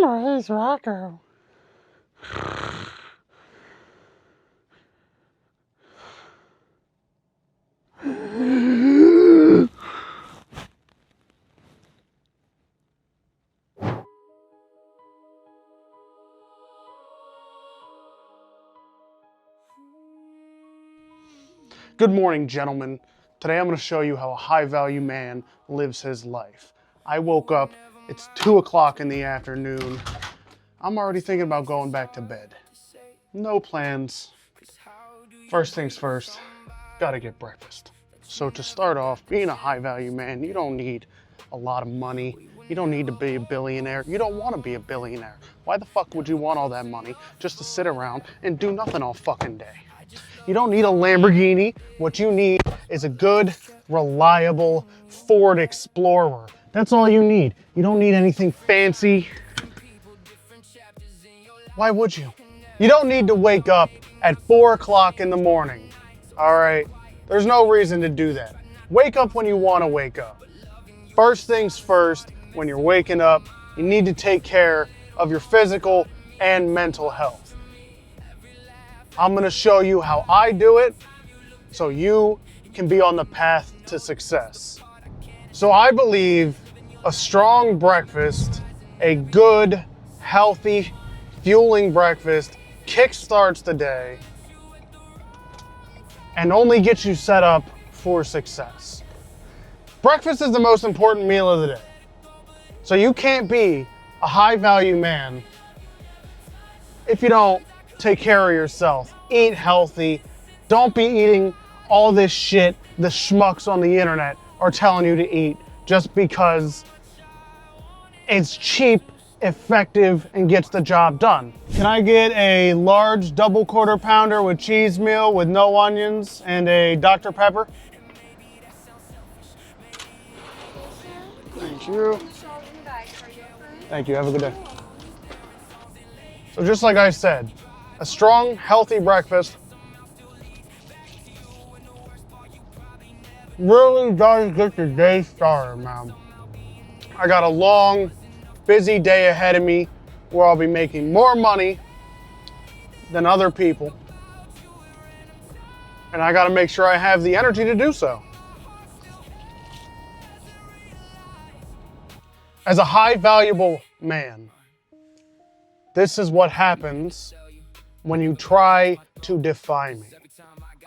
raise Rocco. Good morning, gentlemen. Today I'm going to show you how a high-value man lives his life. I woke up, it's 2 o'clock in the afternoon. I'm already thinking about going back to bed. No plans. First things first, gotta get breakfast. So to start off, being a high-value man, you don't need a lot of money. You don't need to be a billionaire. You don't want to be a billionaire. Why the fuck would you want all that money just to sit around and do nothing all fucking day? You don't need a Lamborghini. What you need is a good, reliable Ford Explorer. That's all you need. You don't need anything fancy. Why would you? You don't need to wake up at 4 o'clock in the morning. All right? There's no reason to do that. Wake up when you want to wake up. First things first, when you're waking up, you need to take care of your physical and mental health. I'm going to show you how I do it so you can be on the path to success. So I believe a strong breakfast, a good, healthy, fueling breakfast kickstarts the day and only gets you set up for success. Breakfast is the most important meal of the day. So you can't be a high-value man if you don't take care of yourself. Eat healthy. Don't be eating all this shit the schmucks on the internet are telling you to eat just because it's cheap, effective, and gets the job done. Can I get a large double quarter pounder with cheese meal with no onions and a Dr. Pepper? Thank you. Thank you. Have a good day. So just like I said, a strong, healthy breakfast really does get the day started, man. I got a long, busy day ahead of me where I'll be making more money than other people. And I got to make sure I have the energy to do so. As a high valuable man, this is what happens when you try to define me.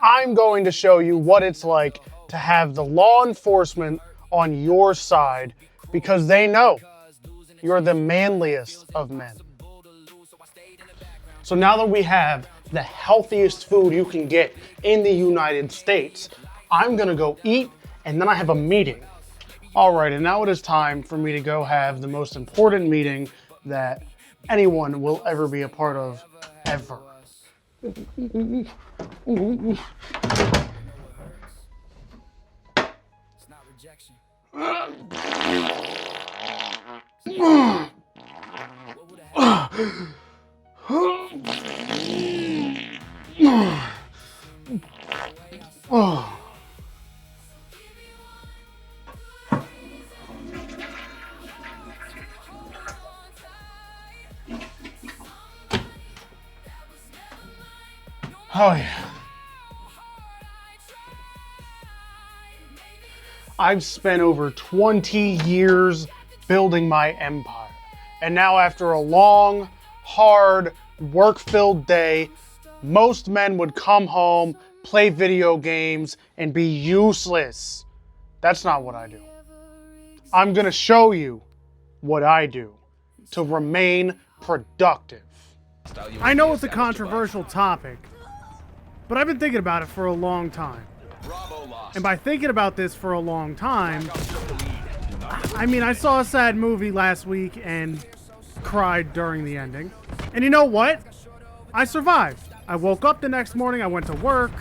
I'm going to show you what it's like to have the law enforcement on your side because they know you're the manliest of men. So now that we have the healthiest food you can get in the United States, I'm gonna go eat and then I have a meeting. All right, and now it is time for me to go have the most important meeting that anyone will ever be a part of, ever. It's not rejection. Oh yeah. I've spent over 20 years building my empire. And now after a long, hard, work-filled day, most men would come home, play video games, and be useless. That's not what I do. I'm gonna show you what I do to remain productive. I know it's a controversial topic, but I've been thinking about it for a long time. And by thinking about this for a long time, I mean, I saw a sad movie last week and cried during the ending. And you know what? I survived. I woke up the next morning, I went to work,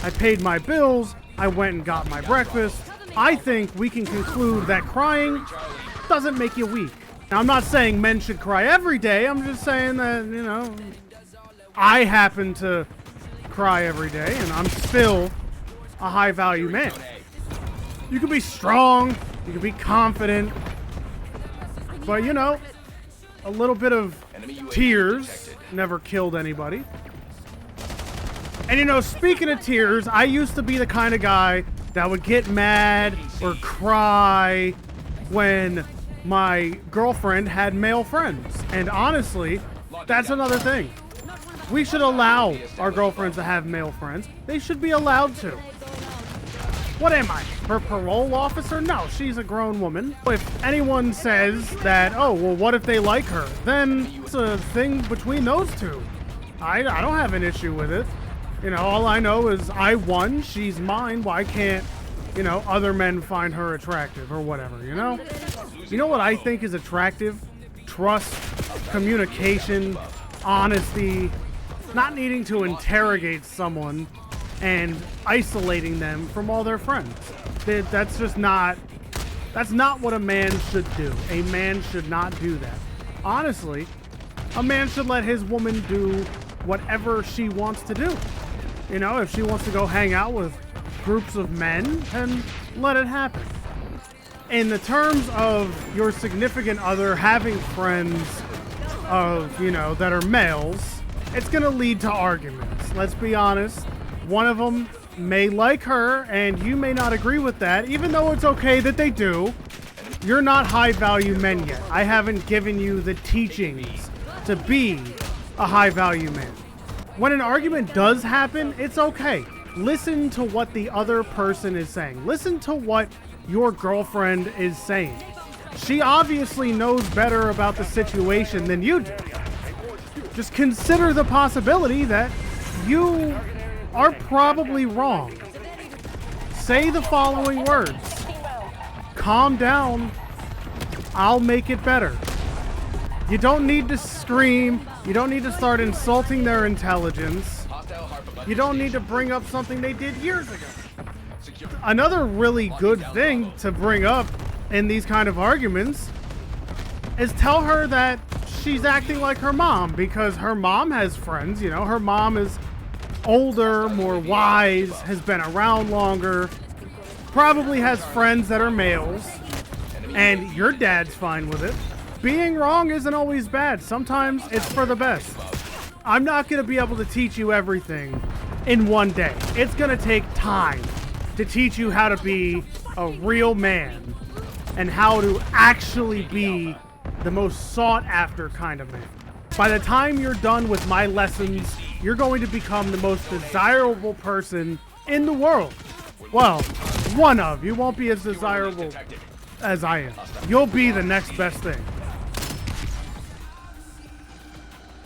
I paid my bills, I went and got my breakfast. I think we can conclude that crying doesn't make you weak. Now, I'm not saying men should cry every day. I'm just saying that, you know, I happen to cry every day, and I'm still a high-value man. You can be strong, you can be confident, But you know, a little bit of tears never killed anybody. And you know, speaking of tears, I used to be the kind of guy that would get mad or cry when my girlfriend had male friends. And honestly, that's another thing. We should allow our girlfriends to have male friends. They should be allowed to. What am I, her parole officer? No, she's a grown woman. If anyone says that, oh, well, what if they like her? Then it's a thing between those two. I don't have an issue with it. You know, all I know is I won, she's mine. Why can't, you know, other men find her attractive or whatever, you know? You know what I think is attractive? Trust, communication, honesty, not needing to interrogate someone and isolating them from all their friends. That's just not, that's not what a man should do. A man should not do that. Honestly, a man should let his woman do whatever she wants to do. You know, if she wants to go hang out with groups of men, then let it happen. In the terms of your significant other having friends of, you know, that are males, it's gonna lead to arguments. Let's be honest. One of them may like her, and you may not agree with that, even though it's okay that they do. You're not high-value men yet. I haven't given you the teachings to be a high-value man. When an argument does happen, it's okay. Listen to what the other person is saying. Listen to what your girlfriend is saying. She obviously knows better about the situation than you do. Just consider the possibility that you are probably wrong. Say the following words. Calm down. I'll make it better. You don't need to scream. You don't need to start insulting their intelligence. You don't need to bring up something they did years ago. Another really good thing to bring up in these kind of arguments is tell her that she's acting like her mom, because her mom has friends. You know, her mom is older, more wise, has been around longer, probably has friends that are males, and your dad's fine with it. Being wrong isn't always bad. Sometimes it's for the best. I'm not going to be able to teach you everything in one day. It's going to take time to teach you how to be a real man and how to actually be the most sought after kind of man. By the time you're done with my lessons, you're going to become the most desirable person in the world. Well, one of. You won't be as desirable as I am. You'll be the next best thing.